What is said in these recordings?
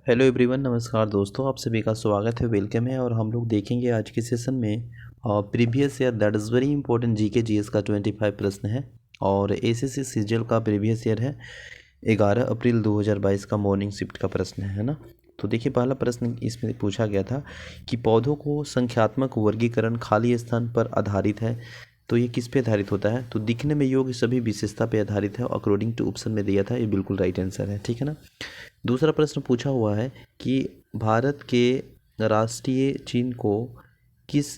Hello everyone, नमस्कार दोस्तों। आप सभी का स्वागत है, वेलकम है। और हम लोग देखेंगे आज के सेशन में previous year that is very important GK GS का 25 प्रश्न है। और एसएससी सीजीएल का प्रीवियस ईयर है 11 अप्रैल 2022 का मॉर्निंग शिफ्ट का प्रश्न है ना। तो देखिए, पहला प्रश्न इसमें पूछा गया था कि पौधों को संख्यात्मक वर्गीकरण खाली स्थान पर आधारित है, तो ये किस पे आधारित होता है? तो दिखने में योग्य सभी विशेषता पे आधारित है। अकॉर्डिंग टू ऑप्शन में दिया था, ये बिल्कुल राइट आंसर है, ठीक है ना। दूसरा प्रश्न पूछा हुआ है कि भारत के राष्ट्रीय चिन्ह को किस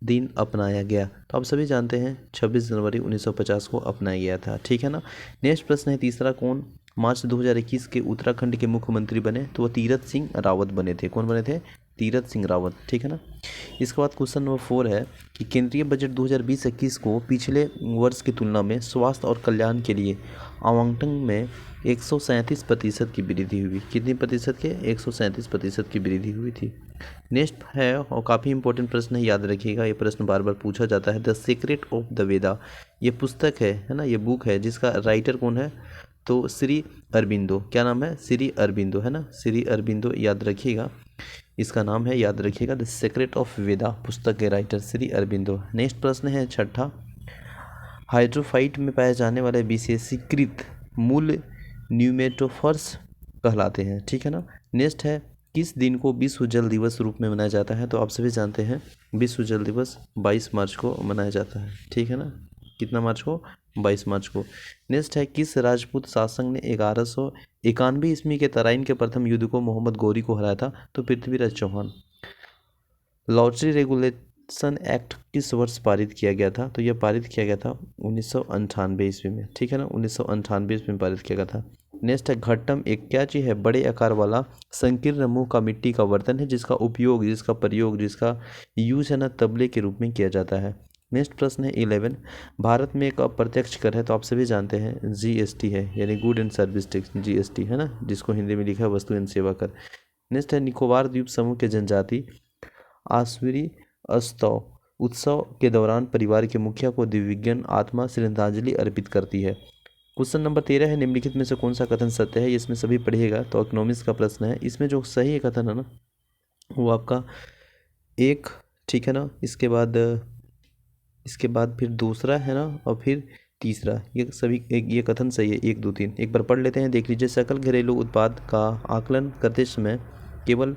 दिन अपनाया गया? तो आप सभी जानते हैं 26 जनवरी 1950 को अपनाया गया था, ठीक है ना। नेक्स्ट प्रश्न है तीसरा, कौन मार्च 2021 के उत्तराखंड के मुख्यमंत्री बने? तो वो तीरथ सिंह रावत बने थे। कौन बने थे? तीरथ सिंह रावत, ठीक है ना। इसके बाद क्वेश्चन नंबर 4 है कि केंद्रीय बजट 2020-21 को पिछले वर्ष की तुलना में स्वास्थ्य और कल्याण के लिए आवंटन में 137% की वृद्धि हुई। कितनी प्रतिशत के? 137% की वृद्धि हुई थी। नेक्स्ट है, और काफ़ी इंपॉर्टेंट प्रश्न है, याद रखिएगा, ये प्रश्न बार बार पूछा जाता है। द सीक्रेट ऑफ द वेदा, ये पुस्तक है ना, ये बुक है, जिसका राइटर कौन है? तो श्री अरबिंदो। क्या नाम है? श्री अरबिंदो, है ना, श्री अरबिंदो, याद रखिएगा, इसका नाम है, याद रखिएगा, द सीक्रेट ऑफ वेदा पुस्तक के राइटर श्री अरबिंदो। नेक्स्ट प्रश्न है छठा, हाइड्रोफाइट में पाए जाने वाले विशेषीकृत मूल न्यूमेटोफर्स कहलाते हैं, ठीक है ना। नेक्स्ट है, किस दिन को विश्व जल दिवस रूप में मनाया जाता है? तो आप सभी जानते हैं विश्व जल दिवस 22 मार्च को मनाया जाता है, ठीक है ना। कितना मार्च को? 22 मार्च को। नेक्स्ट है, किस राजपूत शासक ने 1191 ईस्वी के तराइन के प्रथम युद्ध को मोहम्मद गौरी को हराया था? तो Prithviraj Chauhan. Lottery regulation act किस वर्ष पारित किया गया था? तो यह पारित किया गया था 1998 ईस्वी में, ठीक है ना, 1998 ईस्वी में पारित किया गया था। नेक्स्ट है, घट्टम एक क्या चीज़ है? बड़े आकार वाला संकीर्ण मुंह का मिट्टी का बर्तन है, जिसका उपयोग, जिसका प्रयोग, जिसका यूज है ना, तबले के रूप में किया जाता है। नेक्स्ट प्रश्न है 11, भारत में एक अप्रत्यक्ष कर है, तो आप सभी जानते हैं जीएसटी है, यानी good and service tax, GST, है ना, जिसको हिंदी में लिखा है वस्तु एवं सेवा कर। नेक्स्ट है, निकोबार द्वीप समूह के जनजाति आश्विरी अस्तव उत्सव के दौरान परिवार के मुखिया को दिव्यज्ञान आत्मा श्रद्धांजलि अर्पित करती है। क्वेश्चन नंबर 13 है, निम्नलिखित में से कौन सा कथन सत्य है? इसमें सभी पढ़िएगा, तो इकोनॉमिक्स का प्रश्न है। इसमें जो सही कथन है ना, वो आपका एक, ठीक है ना, इसके बाद फिर दूसरा है ना, और फिर तीसरा, ये सभी ये कथन सही है, 1 2 3। एक बार पढ़ लेते हैं, देख लीजिए। सकल घरेलू उत्पाद का आकलन करते समय केवल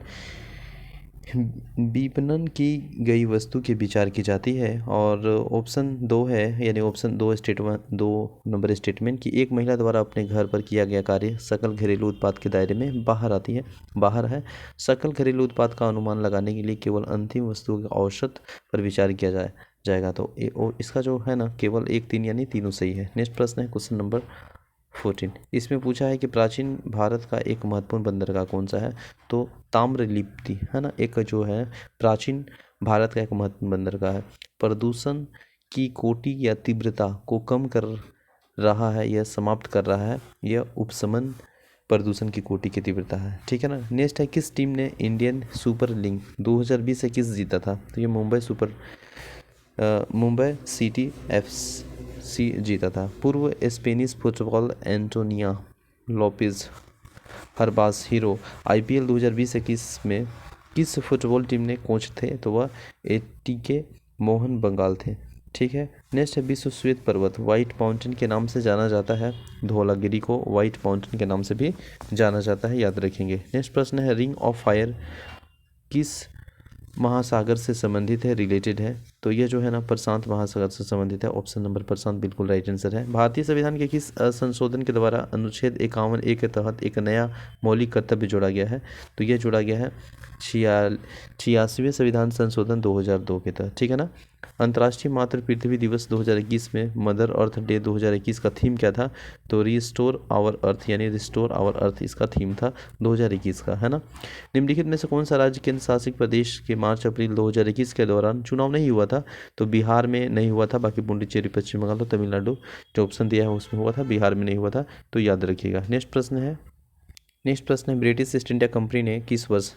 विपणन की गई वस्तु की विचार की जाती है। और ऑप्शन 2 है, यानी ऑप्शन 2 स्टेटमेंट, 2 नंबर स्टेटमेंट, कि एक महिला द्वारा अपने घर पर किया गया कार्य सकल घरेलू उत्पाद के दायरे में बाहर है। सकल घरेलू उत्पाद का अनुमान लगाने के लिए केवल अंतिम वस्तु के औसत पर विचार किया जाएगा। तो इसका जो है ना, केवल 1 3 यानी तीनों सही है। नेक्स्ट प्रश्न है क्वेश्चन नंबर 14। इसमें पूछा है कि प्राचीन भारत का एक महत्वपूर्ण बंदरगाह कौन सा है? तो ताम्रलिप्ति, है ना, एक जो है प्राचीन भारत का एक महत्वपूर्ण बंदरगाह है। प्रदूषण की कोटि या तीव्रता को कम कर रहा है या समाप्त कर रहा है? यह उपशमन प्रदूषण की कोटि की तीव्रता है, ठीक है ना। नेक्स्ट है, किस टीम ने इंडियन सुपर लीग 2020 से किस जीता था? तो ये मुंबई सिटी एफसी जीता था। पूर्व Spanish football Antonio Lopez Habas hero IPL 2020-21 में किस फुटबॉल टीम ने कोच थे? तो वह एटीके मोहन बंगाल थे, ठीक है। नेक्स्ट है, विश्व श्वेत पर्वत व्हाइट माउंटेन के नाम से जाना जाता है। धौलागिरी को व्हाइट माउंटेन के नाम से भी जाना जाता है, याद रखेंगे। नेक्स्ट प्रश्न है, रिंग ऑफ फायर किस महासागर से संबंधित है, रिलेटेड है? तो ये जो है ना, प्रशांत महासागर से संबंधित है। ऑप्शन नंबर प्रशांत बिल्कुल राइट आंसर है। भारतीय संविधान के किस संशोधन के द्वारा अनुच्छेद 51A के तहत एक नया मौलिक कर्तव्य जोड़ा गया है? तो ये जोड़ा गया है 86वें संविधान संशोधन 2002 के तहत, ठीक है ना। अंतर्राष्ट्रीय मातृ पृथ्वी दिवस 2021 में मदर अर्थ डे 2021 का थीम क्या था? तो रिस्टोर आवर अर्थ, यानी रिस्टोर आवर अर्थ इसका थीम था 2021 का, है ना। निम्नलिखित में से कौन सा राज्य केंद्र शासित प्रदेश के मार्च अप्रैल 2021 के दौरान चुनाव नहीं हुआ था? तो बिहार में नहीं हुआ था, बाकी पुडुचेरी, पश्चिम बंगाल और तमिलनाडु जो ऑप्शन दिया है उसमें हुआ था, बिहार में नहीं हुआ था, तो याद रखिएगा। नेक्स्ट प्रश्न है ब्रिटिश ईस्ट इंडिया कंपनी ने किस वर्ष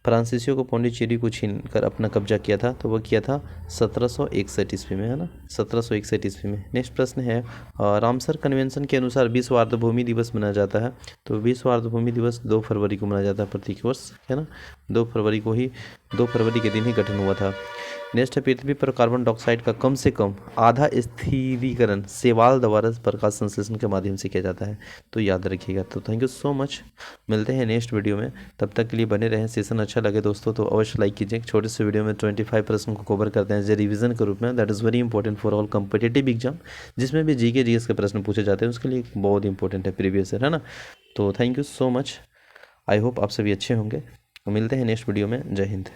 फ्रांसीसियों को पौंडीचेरी को छीन कर अपना कब्जा किया था, तो वह किया था 1761 ईस्वी में, है ना, 1761 ईस्वी में। नेक्स्ट प्रश्न है, रामसर कन्वेंशन के अनुसार विश्व आर्द्रभूमि दिवस मनाया जाता है, तो विश्व आर्द्रभूमि दिवस 2 फरवरी को मनाया जाता है प्रत्येक वर्ष, है ना, 2 फरवरी के दिन ही गठन हुआ था। नेक्स्ट है, पृथ्वी पर कार्बन डाइऑक्साइड का कम से कम आधा स्थिरीकरण शैवाल द्वारा प्रकाश संश्लेषण के माध्यम से किया जाता है, तो याद रखिएगा। तो थैंक यू सो मच, मिलते हैं नेक्स्ट वीडियो में, तब तक के लिए बने रहें। सेशन अच्छा लगे दोस्तों तो अवश्य लाइक कीजिए। छोटे से वीडियो में 25 प्रश्न को कवर करते हैं एज ए रिविजन के रूप में, that is very important for all competitive exam, जिसमें भी जीके जीएस के प्रश्न पूछे जाते हैं, उसके लिए बहुत इंपॉर्टेंट है प्रीवियस ईयर, है ना। तो thank you so much, I hope आप सभी अच्छे होंगे। मिलते हैं नेक्स्ट वीडियो में। जय हिंद।